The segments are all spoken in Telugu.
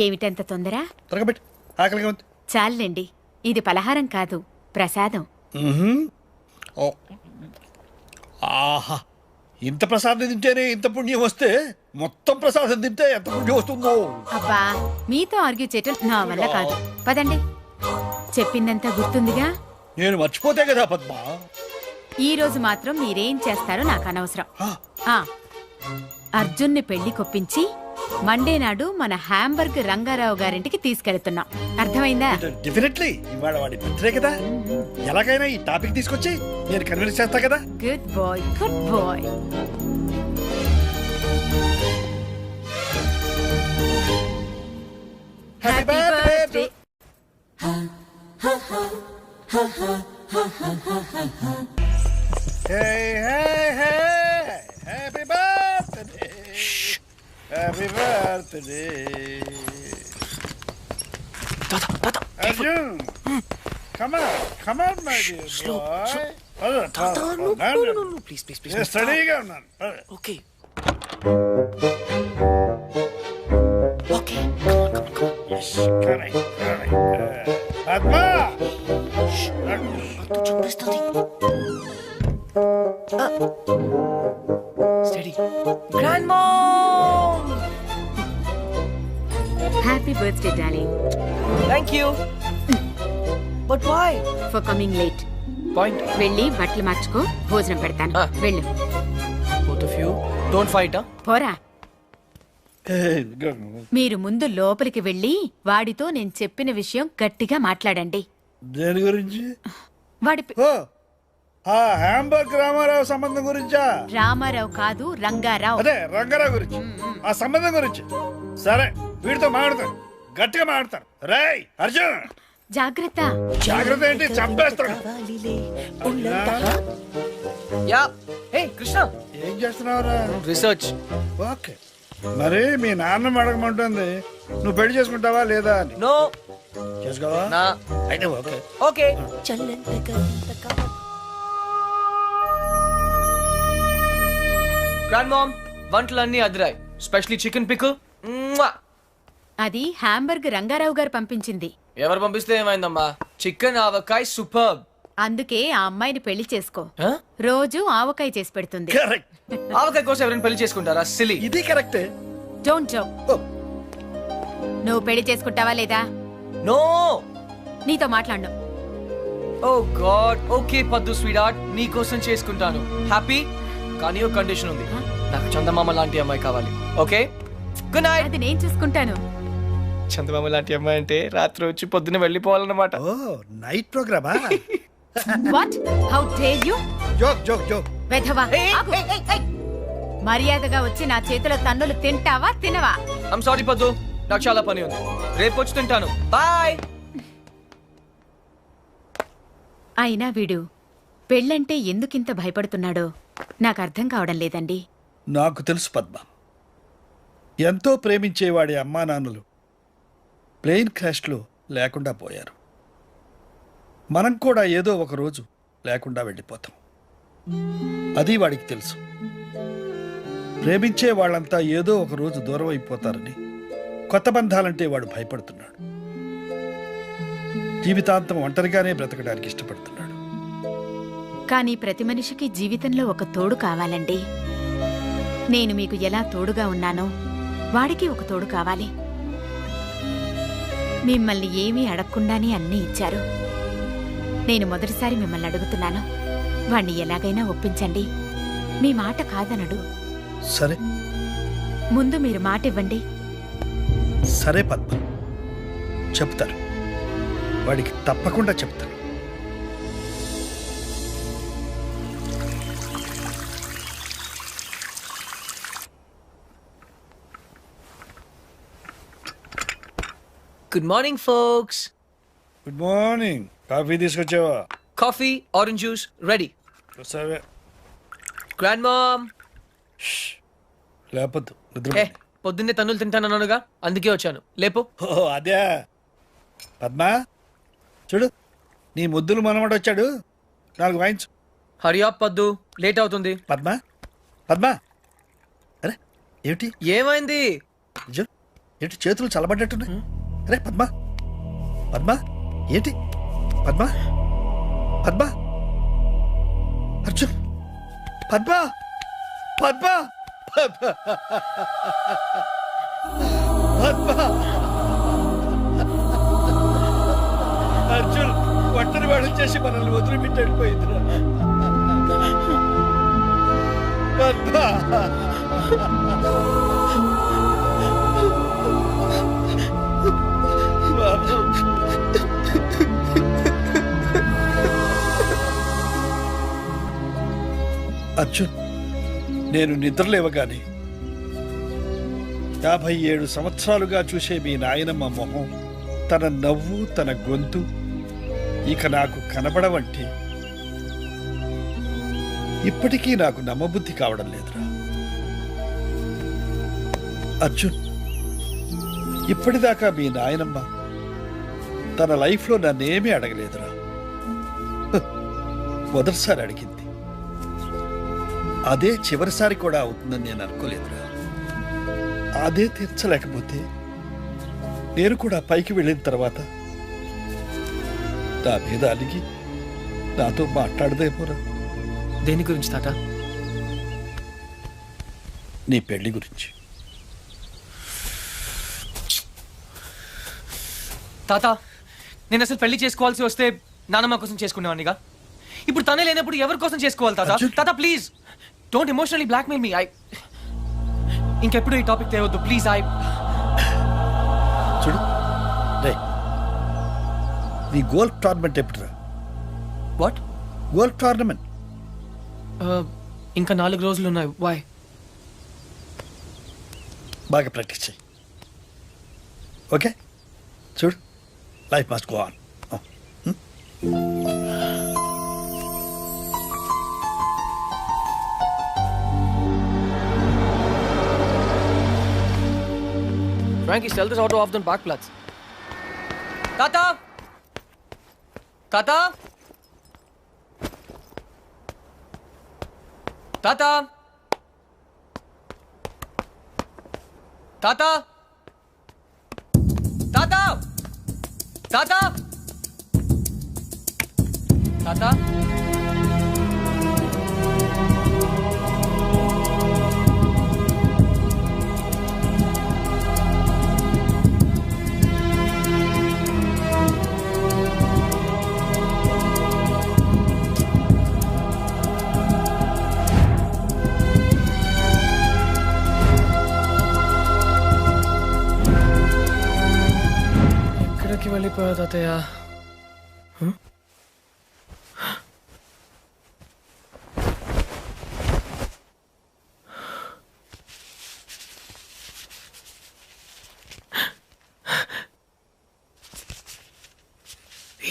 ఏమిటంత తొందర? త్వరగా పెట్టు, ఆకలిగా ఉంది. చాలండి, ఇది పలహారం కాదు, ప్రసాదం. ఓ, ఆహా, ఇంత ప్రసాదం తింటేనే ఇంత పుణ్యం వస్తే మొత్తం ప్రసాదం తింటే ఎంత పుణ్యం వస్తుందో. అబ్బా, మీతో ఆర్గ్యూ చేయటం నా వల్ల కాదు. పదండి, చెప్పిందంతా గుర్తుందిగా. నేను మర్చిపోతే కదా పద్మ. ఈ రోజు మాత్రం మీరేం చేస్తారో నాకు అనవసరం. అర్జున్ని పెళ్లి కొప్పించి మండే నాడు మన హ్యాంబర్గ్ రంగారావు గారింటికి తీసుకెళ్తున్నాం. అర్థమైందా? డెఫినెట్లీ ఇవాళ వాడి బర్త్డే కదా, ఎలాగైనా ఈ టాపిక్ తీసుకొచ్చి నేను కన్విన్స్ చేస్తా కదా. Good boy, good boy. Happy birthday. Hey hey hey happy birthday, happy birthday. Arjun, come on, my dear boy. No, please. Steadyగా ఉన్నాను. Okay. Yes, correct. Padma. Steady. Grandmom! Happy birthday darling. Thank you. But why? For coming late. Point. వెళ్ళి బట్టలు మార్చుకో, భోజనం పెడతాను. వెళ్ళు. Both of you, don't fight, huh? పోరా. మీరు ముందు లోపలికి వెళ్ళి వాడితో నేను చెప్పిన విషయం గట్టిగా మాట్లాడండి. దేని గురించి? వాడి ఆ హ్యాంబర్గ్ రామారావు సంబంధం గురించా? రామారావు కాదు, రంగారావు. అదే రంగారావు గురించి, ఆ సంబంధం గురించి. సరే, వీడితో మాట్లాడతాను, గట్టిగా మాట్లాడతాను. రేయ్ అర్జున్, జాగ్రత్త. జాగ్రత్త ఏంటి, చంపేస్తాను. Yeah. Hey, Krishna. ఏం చేస్తున్నావురా? Research. ఓకే, మరి మీ నాన్న అడగమంటుంది, నువ్వు పెళ్లి చేసుకుంటావా లేదా అని. No. చేసుకోవా? Nah. అయితే ఓకే. Okay. Grandmom, వంటలన్నీ అదిరాయి. Specially chicken pickle. అది హ్యాంబర్గ్ రంగారావు గారు పంపించింది. ఎవరు పంపిస్తే ఏమైందమ్మా? చికెన్ ఆవకాయ సూపర్. అందుకే ఆ అమ్మాయిని పెళ్లి చేసుకో. రోజు ఆవకాయ చేసి పెడుతుంది. కరెక్ట్. ఆవకాయ కోసం ఎవరైనా పెళ్లి చేసుకుంటారా? సిలీ. ఇది కరెక్టే. Don't joke. నువ్వు పెళ్లి చేసుకుంటావా లేదా? నో. నీతో మాట్లాడు. ఓ గాడ్. ఓకే పద్దు స్వీట్, నీ కోసం చేసుకుంటాను. హ్యాపీ? కానీ ఒక కండిషన్ ఉంది, నాకు చందమామ లాంటి అమ్మాయి కావాలి. Okay, good night. అది నేను చూసుకుంటాను. చందమామ లాంటి అమ్మాయి అంటే రాత్రి వచ్చి పొద్దున్న వెళ్ళిపోవాలన్నమాట. ఓ, నైట్ ప్రోగ్రామా? What? How dare you? Joke. వెధవా. మర్యాదగా వచ్చి నా చేతిలో తన్నులు తింటావా తినవా? ఐమ్ సారీ పద్దు, నాకు చాలా పని ఉంది, రేపు వచ్చి తింటాను. బాయ్. అయినా వీడు పెళ్ళంటే ఎందుకింత భయపడుతున్నాడో నాకు అర్థం కావడం లేదండి. నాకు తెలుసు పద్మ, ఎంతో ప్రేమించేవాడి అమ్మా నాన్నలు ప్లేన్ క్రాష్లో లేకుండా పోయారు. మనం కూడా ఏదో ఒక రోజు లేకుండా వెళ్ళిపోతాం. అది వాడికి తెలుసు. ప్రేమించే వాళ్ళంతా ఏదో ఒక రోజు దూరం అయిపోతారని కొత్త బంధాలంటే వాడు భయపడుతున్నాడు. జీవితాంతం ఒంటరిగానే బ్రతకడానికి ఇష్టపడుతున్నాడు. కానీ ప్రతి మనిషికి జీవితంలో ఒక తోడు కావాలండి. నేను మీకు ఎలా తోడుగా ఉన్నానో వాడికి ఒక తోడు కావాలి. మిమ్మల్ని ఏమీ అడగకుండానే అన్నీ ఇచ్చారు. నేను మొదటిసారి మిమ్మల్ని అడుగుతున్నాను, వాణ్ణి ఎలాగైనా ఒప్పించండి. మీ మాట కాదనడు. సరే, ముందు మీరు మాట ఇవ్వండి. సరే పద్మ, చెప్తారు, వాడికి తప్పకుండా చెప్తారు. Good morning folks. Good morning. Coffee తీసుకొచ్చావా? Coffee, orange juice ready. సరే. Grand mom. లేపొద్దు, పొద్దున్నే తన్నులు తింటానన్నానుగా, అందుకే వచ్చాను. లేపు. ఓ అదే. పద్మా చూడు, నీ ముద్దులు మనమడు వచ్చాడు, 4 వాయించు. హరియా పద్దు, లేట్ అవుతుంది. పద్మా పద్మా, అరే ఏమిటి? ఏమైంది? ఏంటి చేతులు చల్లబడ్డట్టున్నాయి? రే పద్మ, పద్మ ఏంటి? పద్మ, పద్మ, అర్జున్, పద్మ, పద్మ, పద్మ, పద్మ, అర్జున్ ఒంటరి వాడు చేసి మనల్ని వదిలిపెట్టి వెళ్ళిపోయిందిరా. పద్మ, బాబు, అర్జున్, నేను నిద్రలేవగానే 57 సంవత్సరాలుగా చూసే మీ నాయనమ్మ మొహం, తన నవ్వు, తన గొంతు ఇక నాకు కనబడవంటే ఇప్పటికీ నాకు నమ్మబుద్ధి కావడం లేదురా. అర్జున్, ఇప్పటిదాకా మీ నాయనమ్మ తన లైఫ్లో నన్నేమీ అడగలేదురా. మొదటిసారి అడిగింది, అదే చివరిసారి కూడా అవుతుందని నేను అనుకోలేదురా. అదే తీర్చలేకపోతే నేను కూడా పైకి వెళ్ళిన తర్వాత నా మీద అలిగి నాతో మాట్లాడదేమోరా. దేని గురించి తాత? నీ పెళ్లి గురించి. తాత, నేను అసలు పెళ్లి చేసుకోవాల్సి వస్తే నానమ్మ కోసం చేసుకునేవాడినిగా. ఇప్పుడు తనే లేనప్పుడు ఎవరి కోసం చేసుకోవాలి తాత? తాత please don't emotionally blackmail me. ఇంకెప్పుడు ఈ టాపిక్ తేవద్దు ప్లీజ్. చూడు రే, నీ గోల్ఫ్ టోర్నమెంట్ ఎప్పుడురా? వాట్? గోల్ఫ్ టోర్నమెంట్ ఇంకా 4 రోజులు ఉన్నాయి. వై? బాగా ప్రాక్టీస్ చేయి. ఓకే, చూడు, life must go on. Frankie, sell this auto off the parkplatz. Tata! Tata! Tata! Tata! Tata! Tata! Tata! ఎక్కడికి వెళ్ళిపోయావు తాతయ్య?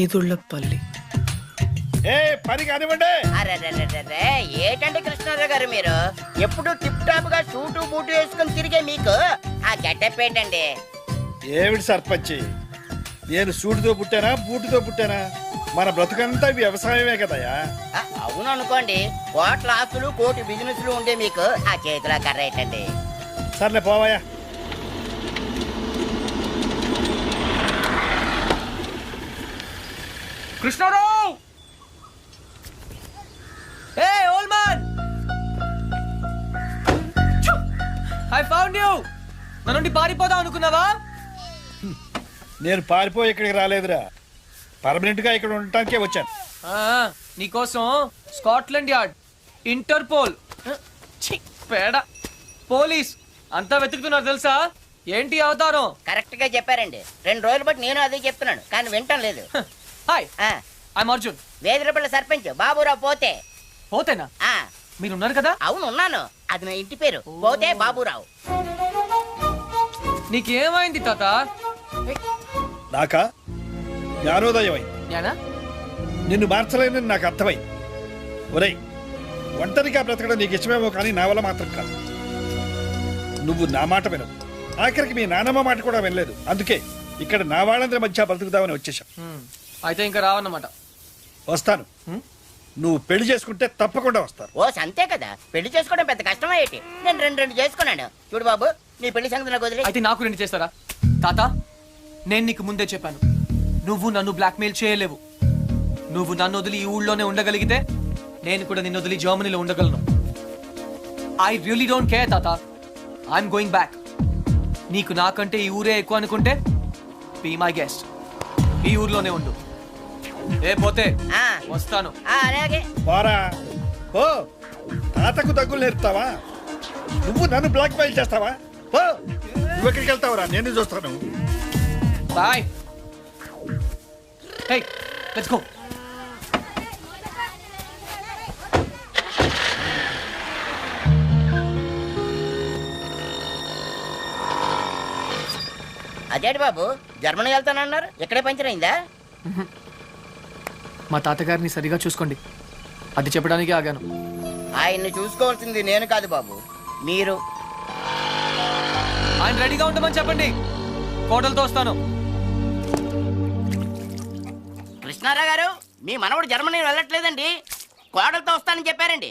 ఈదుళ్ళపల్లి. ఏ పని కానివ్వండి. అరెరెరెరెరే, ఏటండి కృష్ణారావు గారు మీరు ఎప్పుడు టిప్ టాప్ గా సూటు బూటు వేసుకుని తిరిగే మీకు ఆ గెటప్ ఏంటండి? ఏమిటి సర్పంచి, నేను సూటుతో పుట్టానా బూటుతో పుట్టానా? మన బ్రతుకంతా వ్యవసాయమే కదయా. అవును అనుకోండి, కోట్ల ఆస్తులు కోటి బిజినెస్లు ఉండే మీకు ఆ చేతిలో కర్ర ఏంటండి? సర్లే పోవాయా. Krishnarao! Hey, old man! I found you! నా నుండి పారిపోదాం అనుకున్నావా? నేను పారిపోయి ఇక్కడికి రాలేదురా, పర్మనెంట్ గా ఇక్కడ ఉండటానికే వచ్చాను. నీకోసం స్కాట్లాండ్ యార్డ్, ఇంటర్పోల్, పేడ, పోలీస్ అంతా వెతుకుతున్నారు తెలుసా? ఏంటి అవతారం? కరెక్ట్ గా చెప్పారండి. 2 రోజులు బట్టి నేను అదే చెప్తున్నాను, కానీ వింటం లేదు. Hi, I am Arjun. వేదిరపల్లి సర్పంచ్ బాబురావు పోతే. పోతేనా? మీరున్నారు కదా? అవును ఉన్నాను, అది నా ఇంటి పేరు, పోతే బాబురావు. నీకేమైంది తాత? నాకా జ్ఞానోదయం అయింది. జ్ఞానా? నిన్ను మార్చలేనని నాకు అర్థమైంది. ఒరేయ్, ఒంటరిగా బ్రతకడం నీకు ఇష్టమేమో కానీ నా వల్ల మాత్రం కాదు. నువ్వు నా మాట వినవు, ఆఖరికి మీ నానమ్మ మాట కూడా వినలేదు. అందుకే ఇక్కడ నా వాళ్ళందరి మధ్య బ్రతుకుదామని వచ్చేసాం. అయితే ఇంకా రావన్నమాట. వస్తాను, నువ్వు పెళ్లి చేసుకుంటే తప్పకుండా వస్తారు. ఓ అంతే కదా, పెళ్లి చేసుకోవడం పెద్ద కష్టమే ఏంటి? నేను రెండు చేసుకున్నాను. చూడు బాబు, నీ పెళ్లి సంగతి నాకు వదిలే. అయితే నాకు 2 చేస్తారా? తాత, నేను నీకు ముందే చెప్పాను, నువ్వు నన్ను బ్లాక్మెయిల్ చేయలేవు. నువ్వు నన్ను వదిలి ఈ ఊళ్ళోనే ఉండగలిగితే నేను కూడా నిన్ను వదిలి జర్మనీలో ఉండగలను. ఐ రియలీ డోంట్ కేర్ తాత, ఐఎమ్ గోయింగ్ బ్యాక్. నీకు నాకంటే ఈ ఊరే ఎక్కువ అనుకుంటే బీ మై గెస్ట్, ఈ ఊర్లోనే ఉండు. ఏ పోతే ఆ, వస్తాను. అలాగే. పోరా ఓ, తాతకు దగ్గులు నేర్పుతావా? నువ్వు నన్ను బ్లాక్ మెయిల్ చేస్తావా? ఓ, నువ్వు ఎక్కడికి వెళ్తావురా? నేను చూస్తాను. బాయ్. Hey, let's go. అదేంటి బాబు, జర్మనీ వెళ్తానన్నారు, ఇక్కడే పంచర్ అయిందా? మా తాతగారిని సరిగా చూసుకోండి, అది చెప్పడానికి ఆగాను. ఆయన్ని చూసుకోవాల్సింది నేను కాదు బాబు, మీరు. ఆయన రెడీగా ఉండమని చెప్పండి, కోటలతో వస్తాను. కృష్ణారావు గారు, మీ మనవడు జర్మనీ వెళ్ళట్లేదండి, కోడలతో వస్తానని చెప్పారండి.